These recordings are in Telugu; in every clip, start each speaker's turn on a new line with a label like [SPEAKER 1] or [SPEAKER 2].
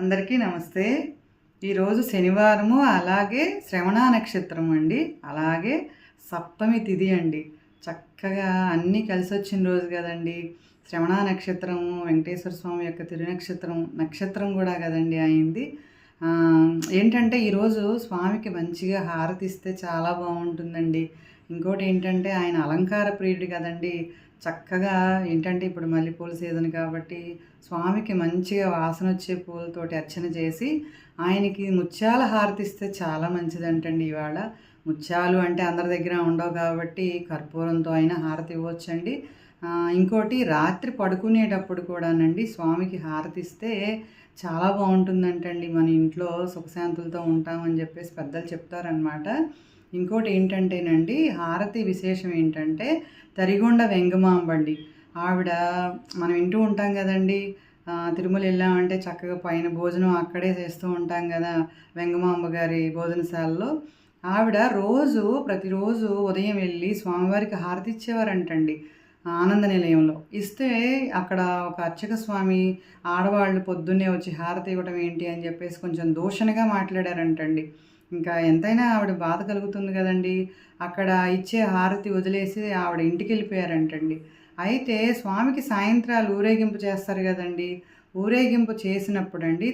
[SPEAKER 1] అందరికీ నమస్తే. ఈరోజు శనివారము, అలాగే శ్రవణ నక్షత్రం అండి, అలాగే సప్తమి తిథి అండి. చక్కగా అన్నీ కలిసొచ్చిన రోజు కదండి. శ్రవణ నక్షత్రము వెంకటేశ్వర స్వామి యొక్క నక్షత్రం కూడా కదండి అయింది. ఏంటంటే ఈరోజు స్వామికి మంచిగా హారతిస్తే చాలా బాగుంటుందండి. ఇంకోటి ఏంటంటే ఆయన అలంకార ప్రియుడు కదండి. చక్కగా ఏంటంటే ఇప్పుడు మల్లెపూల సీజన్ కాబట్టి స్వామికి మంచిగా వాసన వచ్చే పూలతోటి అర్చన చేసి ఆయనకి ముత్యాల హారతిస్తే చాలా మంచిదంటండి. ఇవాళ ముత్యాలు అంటే అందరి దగ్గర ఉండవు కాబట్టి కర్పూరంతో అయినా హారతి ఇవ్వచ్చండి. ఇంకోటి రాత్రి పడుకునేటప్పుడు కూడానండి స్వామికి హారతిస్తే చాలా బాగుంటుందంటండి. మన ఇంట్లో సుఖశాంతులతో ఉంటామని చెప్పేసి పెద్దలు చెప్తారనమాట. ఇంకోటి ఏంటంటేనండి, హారతి విశేషం ఏంటంటే తరిగొండ వెంగమాంబ అండి. ఆవిడ మనం వింటూ ఉంటాం కదండి, తిరుమల వెళ్ళామంటే చక్కగా పైన భోజనం అక్కడే చేస్తూ ఉంటాం కదా, వెంగమాంబ గారి భోజనశాలలో. ఆవిడ ప్రతిరోజు ఉదయం వెళ్ళి స్వామివారికి హారతి ఇచ్చేవారంటండి. ఆనంద నిలయంలో ఇస్తే అక్కడ ఒక అర్చక స్వామి ఆడవాళ్ళు పొద్దున్నే వచ్చి హారతి ఇవ్వడం ఏంటి అని చెప్పేసి కొంచెం దూషణగా మాట్లాడారంటండి. ఇంకా ఎంతైనా ఆవిడ బాధ కలుగుతుంది కదండి. అక్కడ ఇచ్చే హారతి వదిలేసి ఆవిడ ఇంటికి వెళ్ళిపోయారంటండి. అయితే స్వామికి సాయంత్రాలు ఊరేగింపు చేస్తారు కదండి. ఊరేగింపు చేసినప్పుడు అండి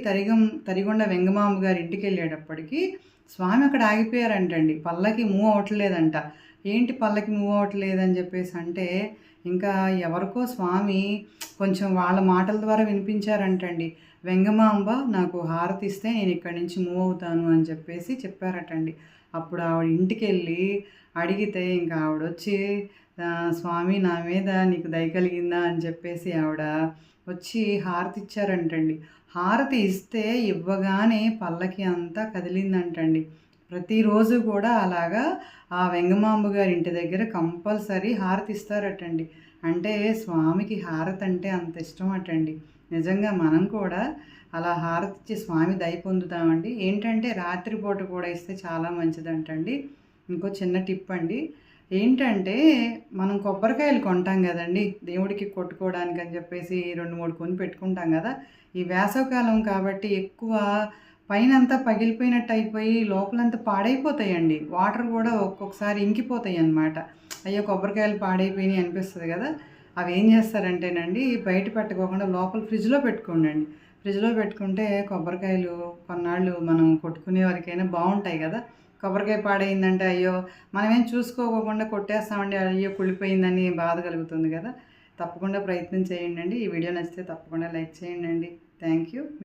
[SPEAKER 1] తరిగొండ వెంగమాంబ గారి ఇంటికి వెళ్ళేటప్పటికి స్వామి అక్కడ ఆగిపోయారంటండి. పల్లకి మూవ్ అవ్వట్లేదంట. ఏంటి పల్లకి మూవ్ అవ్వట్లేదని చెప్పేసి అంటే ఇంకా ఎవరికో స్వామి కొంచెం వాళ్ళ మాటల ద్వారా వినిపించారంటండి. వెంగమాంబ నాకు హారతి ఇస్తే నేను ఇక్కడి నుంచి మూవ్ అవుతాను అని చెప్పేసి చెప్పారటండి. అప్పుడు ఆవిడ ఇంటికి వెళ్ళి అడిగితే ఇంకా ఆవిడ వచ్చి స్వామి నా మీద నీకు దయ కలిగిందా అని చెప్పేసి ఆవిడ వచ్చి హారతి ఇచ్చారంటండి. హారతి ఇస్తే ఇవ్వగానే పల్లకి అంతా కదిలిందంటండి. ప్రతిరోజు కూడా అలాగా ఆ వెంగమాంబ గారి ఇంటి దగ్గర కంపల్సరీ హారతి ఇస్తారటండి. అంటే స్వామికి హారతి అంటే అంత ఇష్టం అటండి. నిజంగా మనం కూడా అలా హారతి ఇచ్చి స్వామి దయ పొందుతామండి. ఏంటంటే రాత్రిపూట కూడా ఇస్తే చాలా మంచిదంటండి. ఇంకో చిన్న టిప్ అండి, ఏంటంటే మనం కొబ్బరికాయలు కొంటాం కదండి దేవుడికి కొట్టుకోవడానికి అని చెప్పేసి 2-3 కొని పెట్టుకుంటాం కదా. ఈ వేసవకాలం కాబట్టి ఎక్కువ పైనంతా పగిలిపోయినట్టు అయిపోయి లోపలంతా పాడైపోతాయండి. వాటర్ కూడా ఒక్కొక్కసారి ఇంకిపోతాయి అన్నమాట. అయ్యో కొబ్బరికాయలు పాడైపోయినాయి అనిపిస్తుంది కదా. అవి ఏం చేస్తారంటేనండి, బయట పెట్టుకోకుండా లోపల ఫ్రిడ్జ్లో పెట్టుకోండి. ఫ్రిడ్జ్లో పెట్టుకుంటే కొబ్బరికాయలు కొన్నాళ్ళు మనం కొట్టుకునే వరకైనా బాగుంటాయి కదా. కొబ్బరికాయ పాడైందంటే అయ్యో మనమేం చూసుకోకుండా కొట్టేస్తామండి, అయ్యో కుళ్ళిపోయిందని బాధ కలుగుతుంది కదా. తప్పకుండా ప్రయత్నం చేయండి. ఈ వీడియో నచ్చితే తప్పకుండా లైక్ చేయండి. Thank you.